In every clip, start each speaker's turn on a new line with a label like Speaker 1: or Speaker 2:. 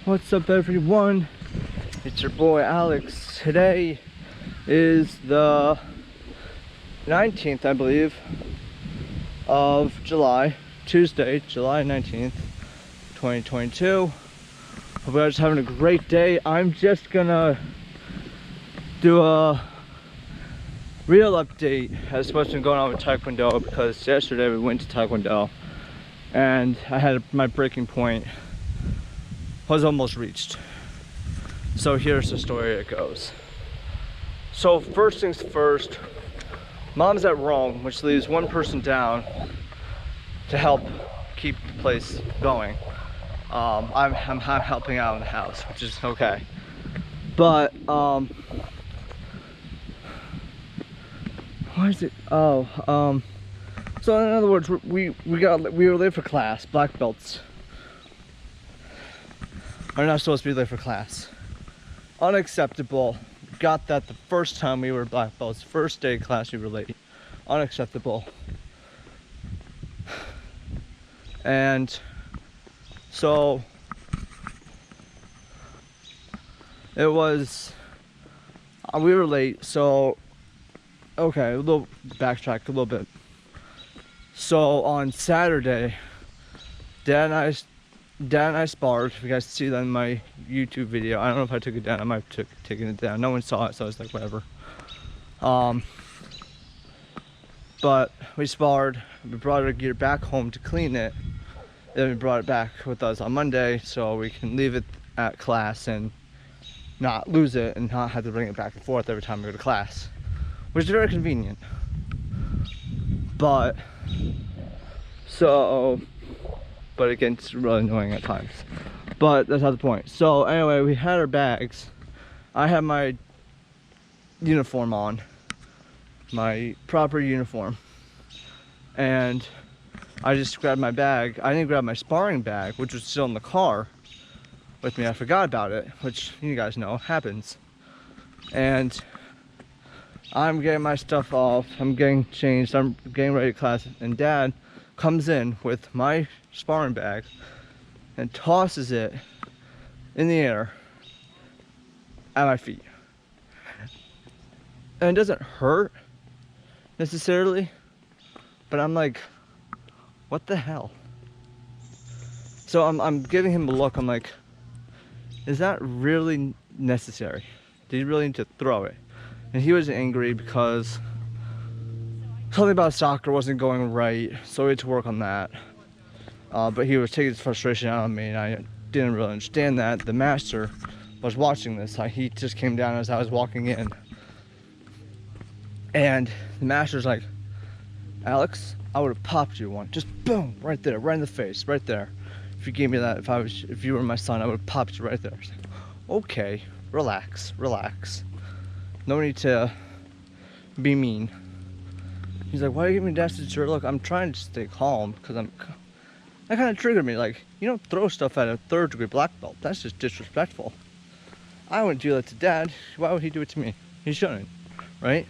Speaker 1: What's up, everyone? It's your boy Alex. Today is the 19th, I believe, of July, Tuesday, July 19th, 2022. Hope you guys are having a great day. I'm just gonna do a real update as to what's been going on with Taekwondo, because yesterday we went to Taekwondo and I had my breaking point was almost reached. So here's the story it goes. So first things first, Mom's at Rome, which leaves one person down to help keep the place going. I'm helping out in the house, which is okay. But what is it? So in other words, we were late for class. Black belts are not supposed to be late for class. Unacceptable. Got that the first time we were black belts. First day of class we were late. Unacceptable. And so it was, we were late, so okay, a little backtrack a little bit. So on Saturday, Dad and I sparred. If you guys see that in my YouTube video, I don't know if I took it down. I might have taken it down. No one saw it, so I was like, whatever. But we sparred. We brought our gear back home to clean it. Then we brought it back with us on Monday, so we can leave it at class and not lose it and not have to bring it back and forth every time we go to class, which is very convenient. But again, it's really annoying at times. But that's not the point. So anyway, we had our bags. I had my uniform on, my proper uniform, and I just grabbed my bag. I didn't grab my sparring bag, which was still in the car with me. I forgot about it, which you guys know happens. And I'm getting my stuff off. I'm getting changed. I'm getting ready to class, and Dad comes in with my sparring bag and tosses it in the air at my feet. And it doesn't hurt necessarily, but I'm like, what the hell? So I'm giving him a look. I'm like, is that really necessary? Did you really need to throw it? And he was angry because something about soccer wasn't going right, so we had to work on that. But he was taking his frustration out on me, and I didn't really understand that. The master was watching this. He just came down as I was walking in. And the master's like, Alex, I would have popped you one. Just boom, right there, right in the face, right there. If you gave me that, if you were my son, I would have popped you right there. I was like, okay, relax. No need to be mean. He's like, why are you giving me that sincere look? I'm trying to stay calm because that kind of triggered me. Like, you don't throw stuff at a 3rd degree black belt. That's just disrespectful. I wouldn't do that to Dad. Why would he do it to me? He shouldn't, right?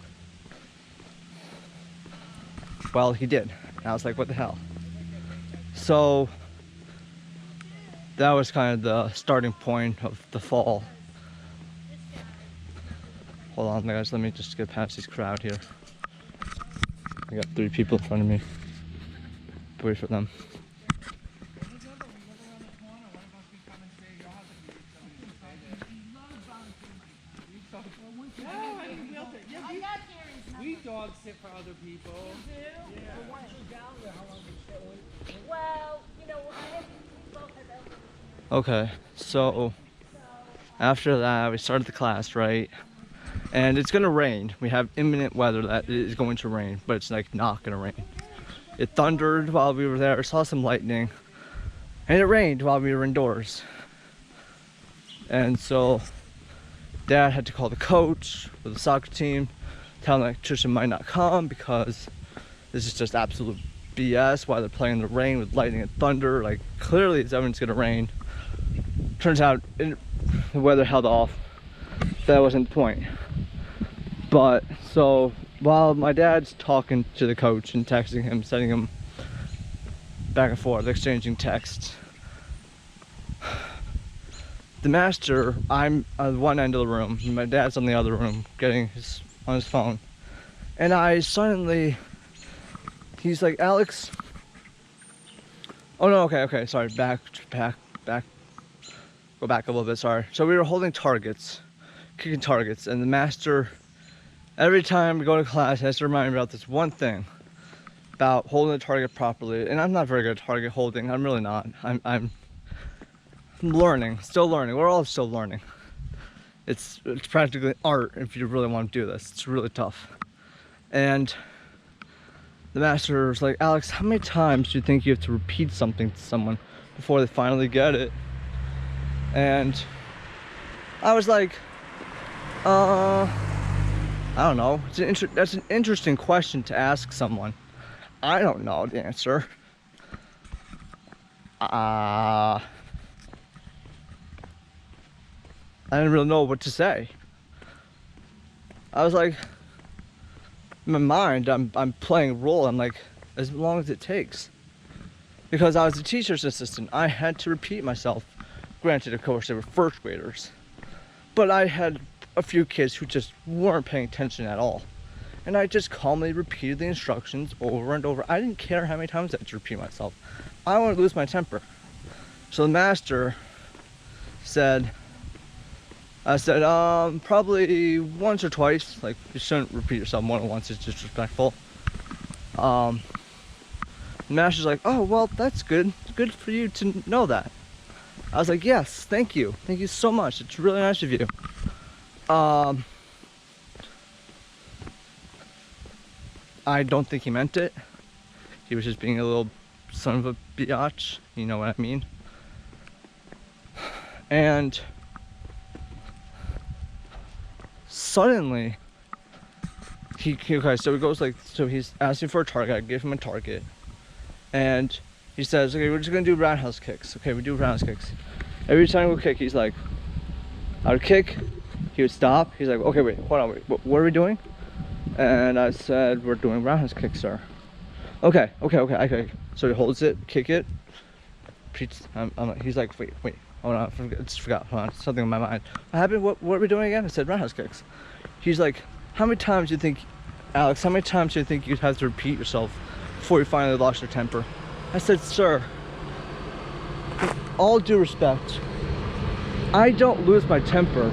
Speaker 1: Well, he did. And I was like, what the hell? So that was kind of the starting point of the fall. Hold on, guys. Let me just get past this crowd here. I got 3 people in front of me. Wait for them.
Speaker 2: We dog sit for other people. You do? Yeah. Well, once you're down there, how long are you staying? Well, you know, I have both of those.
Speaker 1: Okay, so after that, we started the class, right? And it's gonna rain. We have imminent weather that it is going to rain, but it's like not gonna rain. It thundered while we were there, saw some lightning, and it rained while we were indoors. And so Dad had to call the coach for the soccer team, tell him the electrician might not come because this is just absolute BS while they're playing in the rain with lightning and thunder. Like, clearly it's evidence gonna rain. Turns out the weather held off. That wasn't the point. But so while my dad's talking to the coach and texting him, sending him back and forth, exchanging texts, the master, I'm on one end of the room, and my dad's on the other room, on his phone. And I suddenly, he's like, Alex. Oh no, okay, sorry, back. Go back a little bit, sorry. So we were holding targets, kicking targets, and the master, every time we go to class, has to remind me about this one thing, about holding the target properly. And I'm not very good at target holding, I'm really not. I'm learning, still learning. We're all still learning. It's practically art if you really want to do this. It's really tough. And the master was like, Alex, how many times do you think you have to repeat something to someone before they finally get it? And I was like, I don't know. That's an interesting question to ask someone. I don't know the answer. I didn't really know what to say. I was like, in my mind, I'm playing a role. I'm like, as long as it takes. Because I was a teacher's assistant, I had to repeat myself. Granted, of course, they were first graders. But I had a few kids who just weren't paying attention at all. And I just calmly repeated the instructions over and over. I didn't care how many times I had to repeat myself. I wanted to lose my temper. So the master said, probably once or twice. Like, you shouldn't repeat yourself more than once, it's disrespectful. The master's like, oh, well, that's good. Good for you to know that. I was like, yes, thank you. Thank you so much. It's really nice of you. I don't think he meant it. He was just being a little son of a biatch. You know what I mean? And suddenly, okay, so he goes like, so he's asking for a target. I give him a target. And he says, okay, we're just gonna do roundhouse kicks. Okay, we do roundhouse kicks. Every time we kick, he's like, I would kick, he would stop. He's like, okay, wait, hold on, wait, what are we doing? And I said, we're doing roundhouse kicks, sir. Okay. So he holds it, kick it. He's like, wait, hold on, I just forgot, hold on, something in my mind. What happened, what are we doing again? I said, roundhouse kicks. He's like, how many times do you think, Alex, how many times do you think you'd have to repeat yourself before you finally lost your temper? I said, sir, with all due respect, I don't lose my temper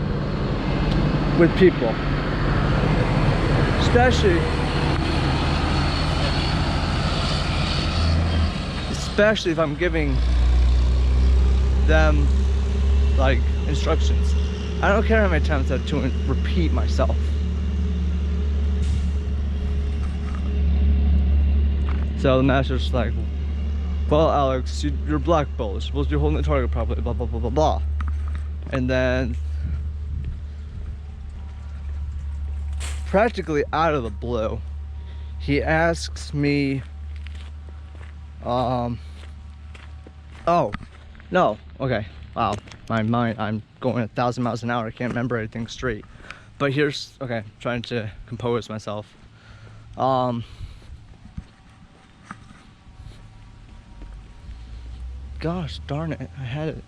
Speaker 1: with people. Especially if I'm giving them, like, instructions. I don't care how many times I have to repeat myself. So the master's like, well, Alex, you're black belt. You're supposed to be holding the target properly, blah, blah, blah, blah, blah. And then, practically out of the blue, he asks me, oh, no, okay, wow, my mind, I'm going 1,000 miles an hour, I can't remember anything straight. But here's, okay, trying to compose myself. Gosh darn it, I had it.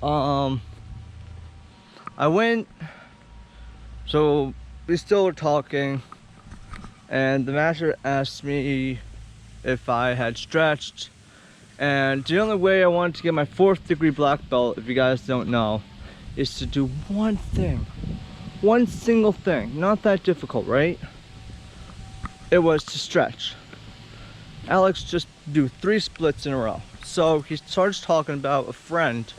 Speaker 1: I went, so we still were talking, and the master asked me if I had stretched, and the only way I wanted to get my 4th degree black belt, if you guys don't know, is to do one thing, one single thing, not that difficult, right? It was to stretch. Alex, just do 3 splits in a row. So he starts talking about a friend,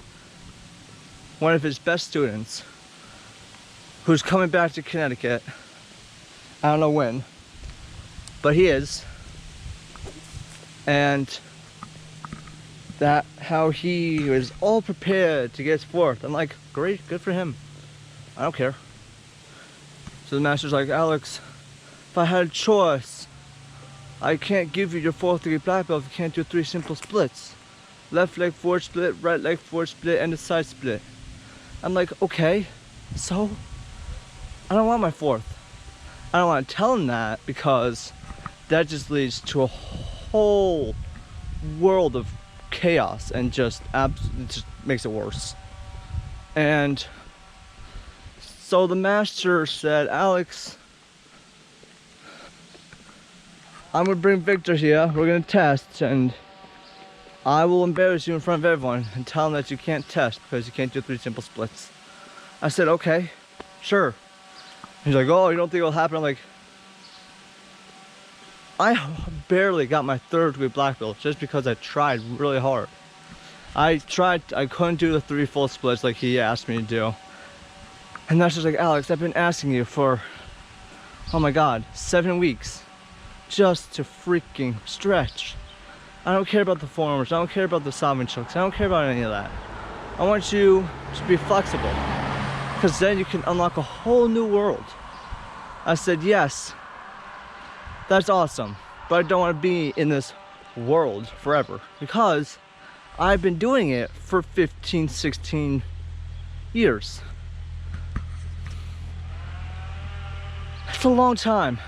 Speaker 1: one of his best students, who's coming back to Connecticut. I don't know when, but he is. And that how he was all prepared to get his 4th. I'm like, great, good for him. I don't care. So the master's like, Alex, if I had a choice, I can't give you your 4th degree black belt if you can't do 3 simple splits. Left leg forward split, right leg forward split, and a side split. I'm like, okay, so I don't want my 4th. I don't want to tell him that because that just leads to a whole world of chaos and just makes it worse. And so the master said, Alex, I'm gonna bring Victor here, we're gonna test, and I will embarrass you in front of everyone and tell him that you can't test because you can't do 3 simple splits. I said, okay, sure. He's like, oh, you don't think it'll happen? I'm like, I barely got my 3rd degree black belt just because I tried really hard. I couldn't do the 3 full splits like he asked me to do. And that's just like, Alex, I've been asking you for, oh my God, 7 weeks just to freaking stretch. I don't care about the forearms, I don't care about the salmon chokes, I don't care about any of that. I want you to be flexible, because then you can unlock a whole new world. I said, yes, that's awesome, but I don't want to be in this world forever, because I've been doing it for 15, 16 years. It's a long time.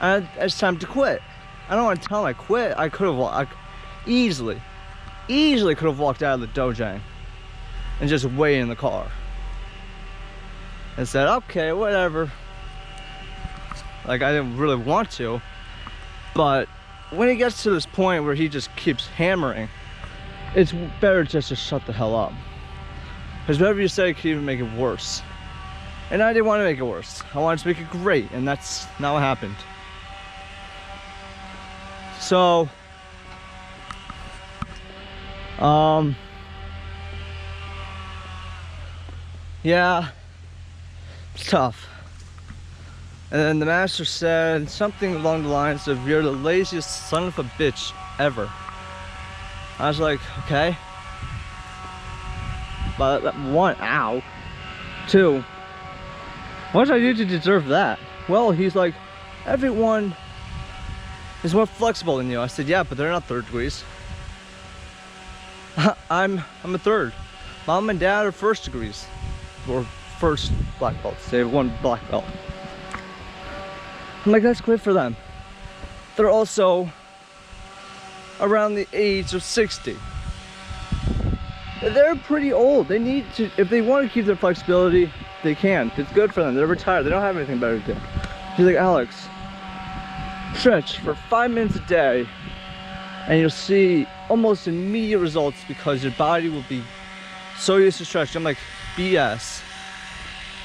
Speaker 1: And it's time to quit. I don't want to tell him I quit. I could have easily could have walked out of the dojo and just waited in the car and said, okay, whatever. Like, I didn't really want to, but when he gets to this point where he just keeps hammering, it's better just to shut the hell up, because whatever you say could even make it worse. And I didn't want to make it worse. I wanted to make it great, and that's not what happened. So, yeah, it's tough. And then the master said something along the lines of, you're the laziest son of a bitch ever. I was like, okay. But 1, ow. 2, what did I do to deserve that? Well, he's like, everyone is more flexible than you. I said, yeah, but they're not 3rd degrees. I'm a 3rd. Mom and dad are 1st degrees, or 1st black belts. They have 1 black belt. I'm like, that's great for them. They're also around the age of 60. They're pretty old. They need to, if they want to keep their flexibility, they can. It's good for them. They're retired. They don't have anything better to do. She's like, Alex, stretch for 5 minutes a day and you'll see almost immediate results, because your body will be so used to stretching. I'm like, BS.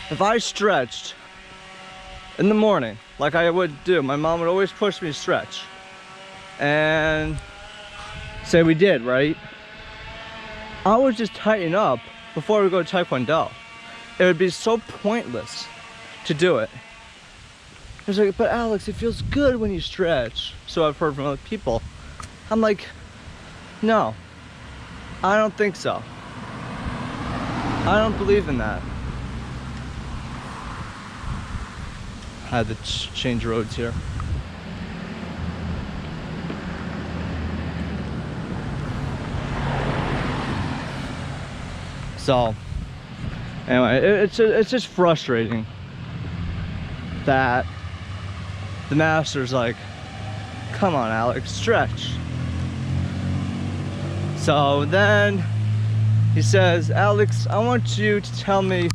Speaker 1: If I stretched in the morning like I would do, my mom would always push me to stretch and say we did, right? I would just tighten up before we go to Taekwondo. It would be so pointless to do it. It's like, but Alex, it feels good when you stretch. So I've heard from other people. I'm like, no, I don't think so. I don't believe in that. I had to change roads here. So, anyway, it's just frustrating that the master's like, come on, Alex, stretch. So then he says, Alex, I want you to tell me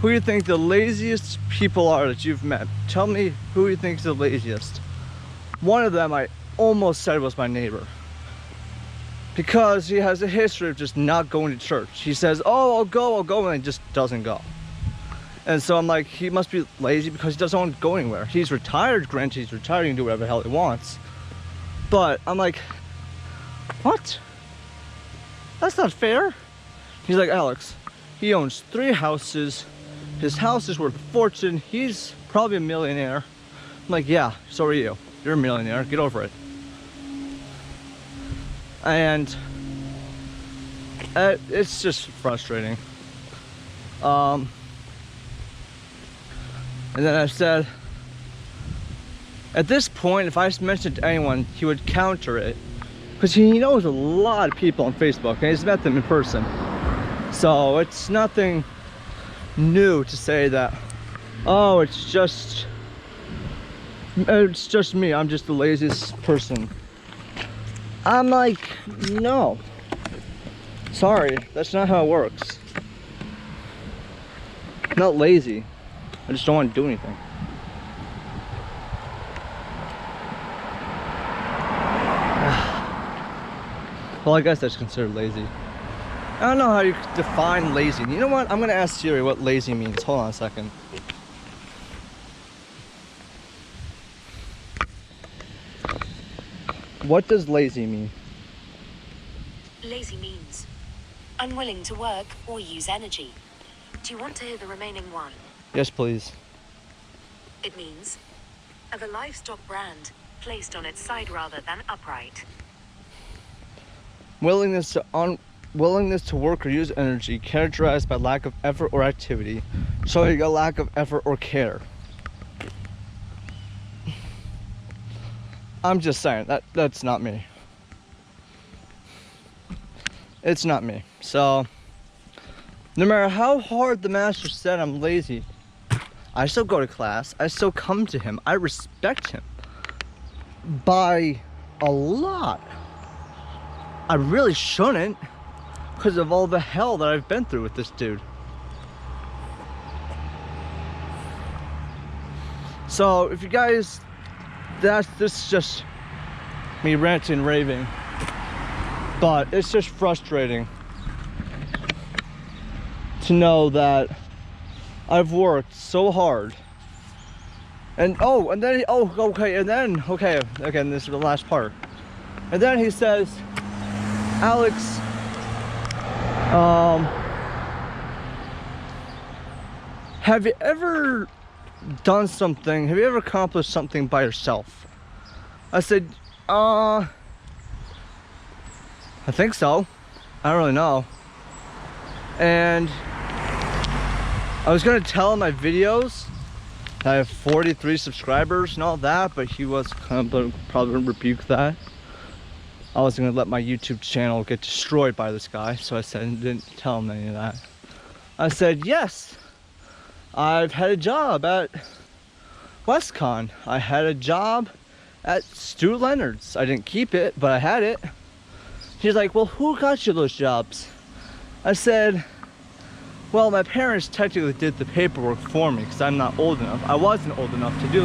Speaker 1: who you think the laziest people are that you've met. Tell me who you think is the laziest. One of them I almost said was my neighbor, because he has a history of just not going to church. He says, oh, I'll go, and he just doesn't go. And so I'm like, he must be lazy because he doesn't want to go anywhere. He's retired, granted, he's retired, he can do whatever the hell he wants. But I'm like, what? That's not fair. He's like, Alex, he owns 3 houses. His house is worth a fortune. He's probably a millionaire. I'm like, yeah, so are you. You're a millionaire, get over it. And it's just frustrating. And then I said, at this point, if I mentioned to anyone, he would counter it, because he knows a lot of people on Facebook and he's met them in person. So it's nothing new to say that, oh, it's just me, I'm just the laziest person. I'm like, no, Sorry, that's not how it works. I'm not lazy. I just don't want to do anything. Well, I guess that's considered lazy. I don't know how you define lazy. You know what? I'm gonna ask Siri what lazy means. Hold on a second. What does lazy mean?
Speaker 3: Lazy means unwilling to work or use energy. Do you want to hear the remaining one?
Speaker 1: Yes, please.
Speaker 3: It means of a livestock brand placed on its side rather than upright.
Speaker 1: Willingness to work or use energy, characterized by lack of effort or activity, showing a lack of effort or care. I'm just saying that's not me. It's not me. So no matter how hard the master said I'm lazy, I still go to class. I still come to him. I respect him by a lot. I really shouldn't, because of all the hell that I've been through with this dude. So if you guys, this is just me ranting and raving, but it's just frustrating to know that I've worked so hard. And then this is the last part. And then he says, Alex, have you ever done something? Have you ever accomplished something by yourself? I said, I think so. I don't really know. And I was gonna tell him my videos. I have 43 subscribers and all that, but he was probably gonna rebuke that. I wasn't gonna let my YouTube channel get destroyed by this guy, so I said, didn't tell him any of that. I said, yes, I've had a job at WestCon. I had a job at Stu Leonard's. I didn't keep it, but I had it. He's like, well, who got you those jobs? I said, well, my parents technically did the paperwork for me because I'm not old enough. I wasn't old enough to do